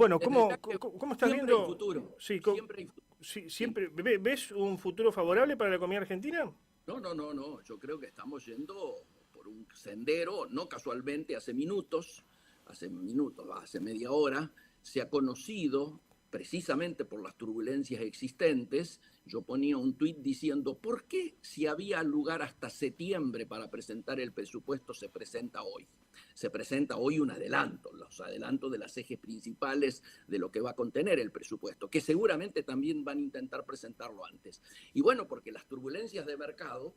Bueno, Es verdad que cómo estás siempre hay viendo? futuro, Sí, siempre hay futuro. sí, Sí. siempre, ¿ves un futuro favorable para la economía argentina? No, no, no, no. Yo creo que estamos yendo por un sendero, no casualmente hace minutos, hace media hora, se ha conocido precisamente por las turbulencias existentes. Yo ponía un tuit diciendo, ¿por qué si había lugar hasta septiembre para presentar el presupuesto se presenta hoy? Se presenta hoy un adelanto, los adelantos de las ejes principales de lo que va a contener el presupuesto, que seguramente también van a intentar presentarlo antes. Y bueno, porque las turbulencias de mercado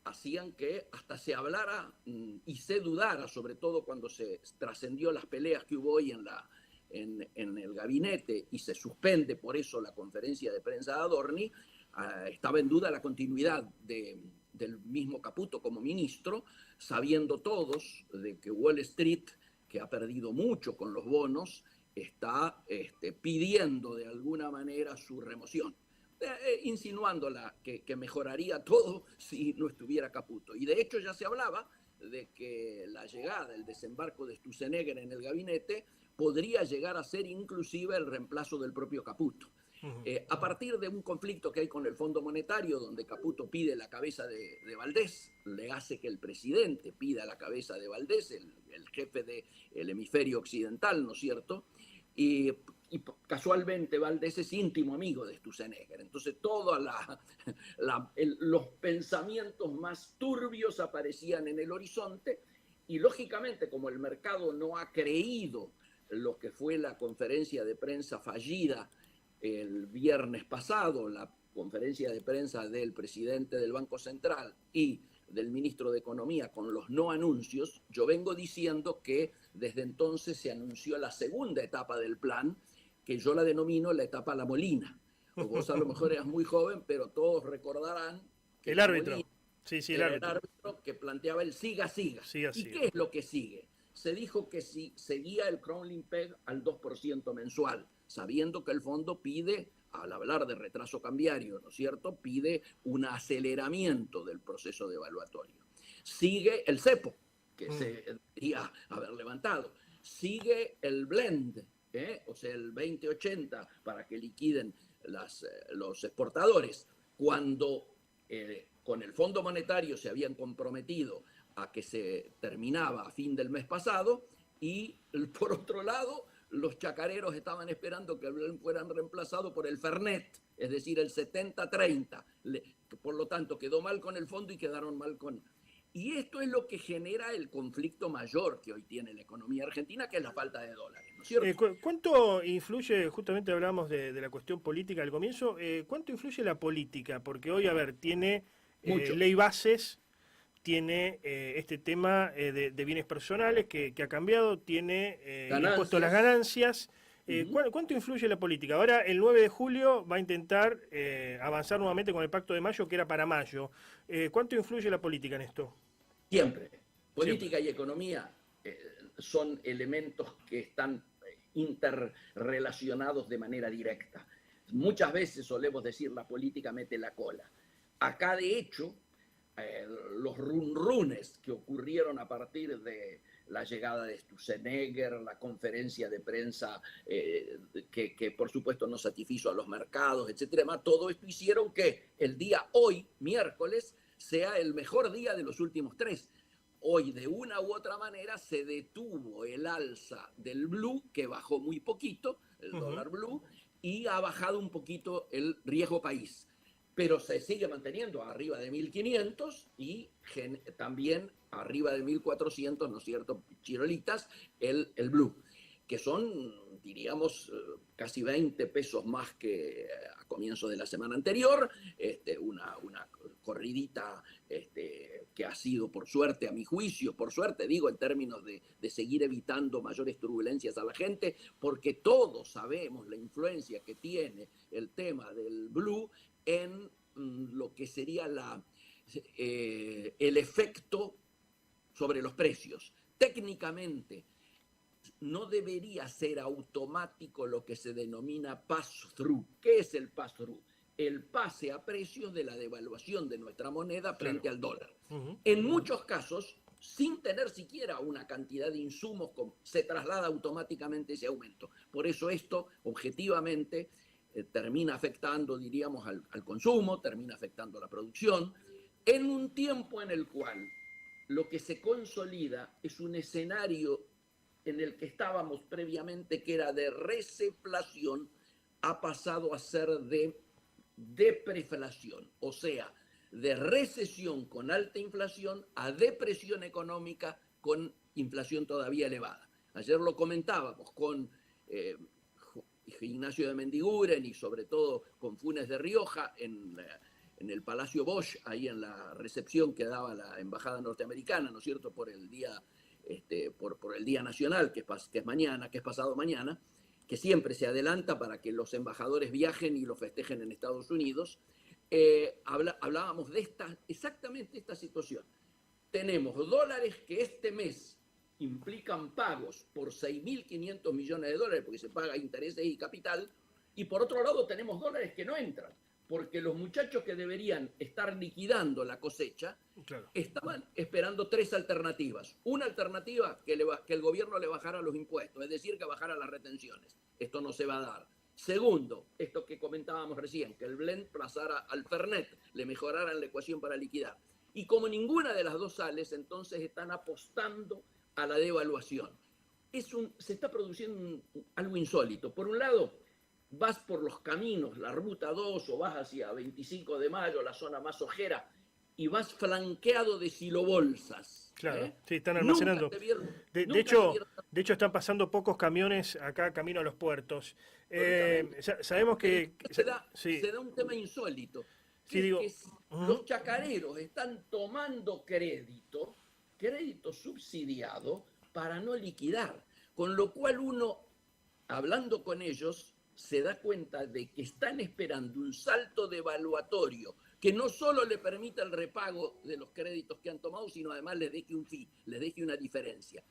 hacían que hasta se hablara y se dudara, sobre todo cuando se trascendió las peleas que hubo hoy en el gabinete y se suspende por eso la conferencia de prensa de Adorni, estaba en duda la continuidad del mismo Caputo como ministro, sabiendo todos de que Wall Street, que ha perdido mucho con los bonos, está pidiendo de alguna manera su remoción, insinuándola que mejoraría todo si no estuviera Caputo. Y de hecho ya se hablaba de que la llegada, el desembarco de Sturzenegger en el gabinete podría llegar a ser inclusive el reemplazo del propio Caputo. A partir de un conflicto que hay con el Fondo Monetario, donde Caputo pide la cabeza de Valdés, le hace que el presidente pida la cabeza de Valdés, el jefe del hemisferio occidental, ¿no es cierto? Y casualmente Valdés es íntimo amigo de Sturzenegger. Entonces todos los pensamientos más turbios aparecían en el horizonte y lógicamente como el mercado no ha creído lo que fue la conferencia de prensa fallida el viernes pasado, la conferencia de prensa del presidente del Banco Central y del ministro de Economía con los no anuncios, yo vengo diciendo que desde entonces se anunció la segunda etapa del plan, que yo la denomino la etapa La Molina. O vos a lo mejor eras muy joven, pero todos recordarán que El La Molina árbitro. Sí, sí, el era el árbitro. árbitro que planteaba el siga-siga. Siga, ¿Y siga. qué es lo que sigue? Se dijo que si seguía el crawling peg al 2% mensual, sabiendo que el fondo pide, al hablar de retraso cambiario, ¿no es cierto?, pide un aceleramiento del proceso de evaluatorio. Sigue el cepo, que se debería haber levantado. Sigue el blend, o sea, el 2080 para que liquiden los exportadores. Cuando con el Fondo Monetario se habían comprometido a que se terminaba a fin del mes pasado y por otro lado los chacareros estaban esperando que fueran reemplazados por el Fernet, es decir, el 70-30. Por lo tanto, quedó mal con el fondo y quedaron mal con... Y esto es lo que genera el conflicto mayor que hoy tiene la economía argentina, que es la falta de dólares, ¿no es cierto? ¿Cuánto influye, justamente hablamos de la cuestión política al comienzo, cuánto influye la política? Porque hoy, a ver, tiene Mucho. ley bases, tiene este tema de bienes personales que ha cambiado, tiene el impuesto a las Ganancias. ganancias. ¿Cuánto influye la política? Ahora, el 9 de julio va a intentar avanzar nuevamente con el Pacto de Mayo, que era para mayo. ¿Cuánto influye la política en esto? Siempre. Siempre. Política y economía son elementos que están interrelacionados de manera directa. Muchas veces solemos decir la política mete la cola. Acá, de hecho, los runrunes que ocurrieron a partir de la llegada de Sturzenegger, la conferencia de prensa que por supuesto no satisfizo a los mercados, etcétera, todo esto hicieron que el día hoy, miércoles, sea el mejor día de los últimos tres. Hoy, de una u otra manera, se detuvo el alza del blue, que bajó muy poquito, el dólar blue, y ha bajado un poquito el riesgo país. Pero se sigue manteniendo arriba de 1.500 y también arriba de 1.400, ¿no es cierto?, chirolitas, el blue, que son, diríamos, casi 20 pesos más que a comienzo de la semana anterior, una corridita que ha sido, por suerte, a mi juicio, por suerte, digo, en términos de seguir evitando mayores turbulencias a la gente, porque todos sabemos la influencia que tiene el tema del blue en lo que sería el efecto sobre los precios. Técnicamente, no debería ser automático lo que se denomina pass-through. ¿Qué es el pass-through? El pase a precios de la devaluación de nuestra moneda Claro. frente al dólar. En muchos casos, sin tener siquiera una cantidad de insumos, se traslada automáticamente ese aumento. Por eso esto, objetivamente, termina afectando, diríamos, al consumo, termina afectando a la producción, en un tiempo en el cual lo que se consolida es un escenario en el que estábamos previamente, que era de receflación, ha pasado a ser de depreflación, o sea, de recesión con alta inflación a depresión económica con inflación todavía elevada. Ayer lo comentábamos con Ignacio de Mendiguren y sobre todo con Funes de Rioja en el Palacio Bosch, ahí en la recepción que daba la embajada norteamericana, ¿no es cierto?, por el día, por el Día Nacional, que es mañana, que es pasado mañana, que siempre se adelanta para que los embajadores viajen y lo festejen en Estados Unidos. Hablábamos de exactamente esta situación. Tenemos dólares que este mes implican pagos por 6.500 millones de dólares, porque se paga intereses y capital, y por otro lado tenemos dólares que no entran, porque los muchachos que deberían estar liquidando la cosecha, claro, estaban esperando tres alternativas. Una alternativa, que el gobierno le bajara los impuestos, es decir, que bajara las retenciones. Esto no se va a dar. Segundo, esto que comentábamos recién, que el blend pasara al Fernet, le mejoraran la ecuación para liquidar. Y como ninguna de las dos sales, entonces están apostando a la devaluación. Se está produciendo algo insólito. Por un lado, vas por los caminos, la ruta 2, o vas hacia 25 de mayo, la zona más ojera, y vas flanqueado de silobolsas. Claro, sí, están almacenando. De hecho, están pasando pocos camiones acá camino a los puertos. Sabemos que... Se da un tema insólito. Sí, digo, que los chacareros están tomando crédito subsidiado para no liquidar. Con lo cual uno, hablando con ellos, se da cuenta de que están esperando un salto devaluatorio que no solo le permita el repago de los créditos que han tomado, sino además les deje un fee, les deje una diferencia.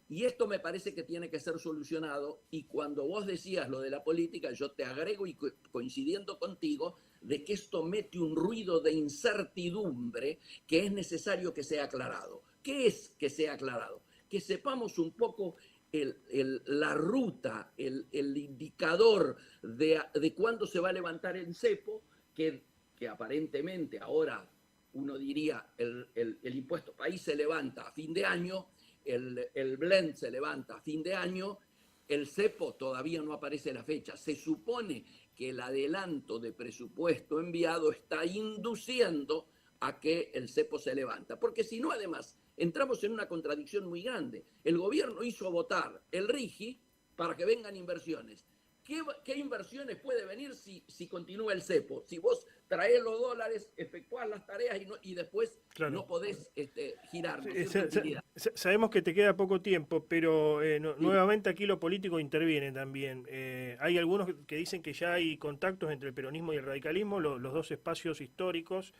Y esto me parece que tiene que ser solucionado, y cuando vos decías lo de la política, yo te agrego, y coincidiendo contigo, de que esto mete un ruido de incertidumbre que es necesario que sea aclarado. ¿Qué es que sea aclarado? Que sepamos un poco la ruta, el indicador de cuándo se va a levantar el cepo, que aparentemente ahora uno diría el impuesto país se levanta a fin de año, el blend se levanta a fin de año, el cepo todavía no aparece la fecha. Se supone que el adelanto de presupuesto enviado está induciendo a que el cepo se levanta, porque si no, además, entramos en una contradicción muy grande. El gobierno hizo votar el RIGI para que vengan inversiones. ¿Qué inversiones puede venir si continúa el cepo? Si vos traes los dólares, efectuás las tareas y después claro, no podés girar. Sabemos que te queda poco tiempo, pero nuevamente aquí lo político interviene también. Hay algunos que dicen que ya hay contactos entre el peronismo y el radicalismo, los dos espacios históricos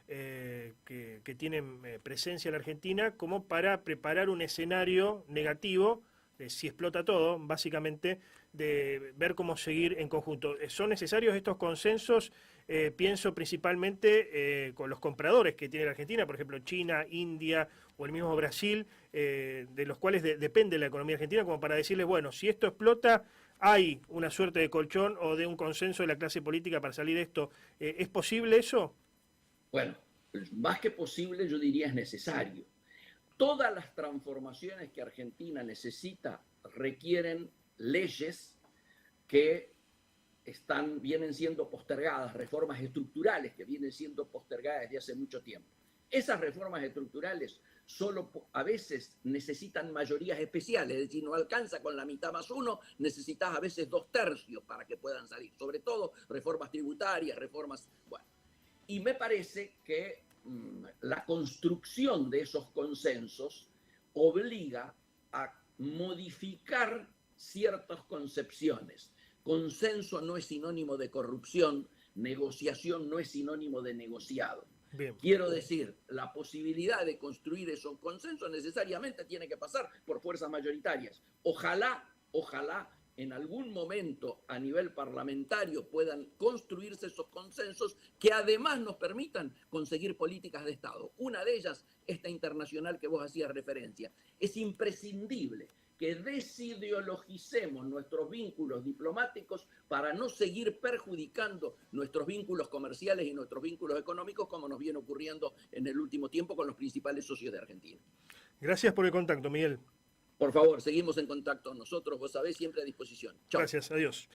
que tienen presencia en la Argentina, como para preparar un escenario negativo, si explota todo, básicamente, de ver cómo seguir en conjunto. ¿Son necesarios estos consensos? Pienso principalmente con los compradores que tiene la Argentina, por ejemplo China, India o el mismo Brasil, de los cuales depende la economía argentina, como para decirles, bueno, si esto explota, hay una suerte de colchón o de un consenso de la clase política para salir de esto. ¿Es posible eso? Bueno, más que posible, yo diría es necesario. Todas las transformaciones que Argentina necesita requieren leyes que vienen siendo postergadas, reformas estructurales que vienen siendo postergadas desde hace mucho tiempo. Esas reformas estructurales solo a veces necesitan mayorías especiales, es decir, no alcanza con la mitad más uno, necesitas a veces 2/3 para que puedan salir, sobre todo reformas tributarias, reformas... Bueno, y me parece que la construcción de esos consensos obliga a modificar ciertas concepciones. Consenso no es sinónimo de corrupción, negociación no es sinónimo de negociado. Bien. Quiero decir, la posibilidad de construir esos consensos necesariamente tiene que pasar por fuerzas mayoritarias. Ojalá en algún momento a nivel parlamentario puedan construirse esos consensos que además nos permitan conseguir políticas de Estado. Una de ellas, esta internacional que vos hacías referencia. Es imprescindible que desideologicemos nuestros vínculos diplomáticos para no seguir perjudicando nuestros vínculos comerciales y nuestros vínculos económicos como nos viene ocurriendo en el último tiempo con los principales socios de Argentina. Gracias por el contacto, Miguel. Por favor, seguimos en contacto nosotros, vos sabés, siempre a disposición. Chao. Gracias, adiós.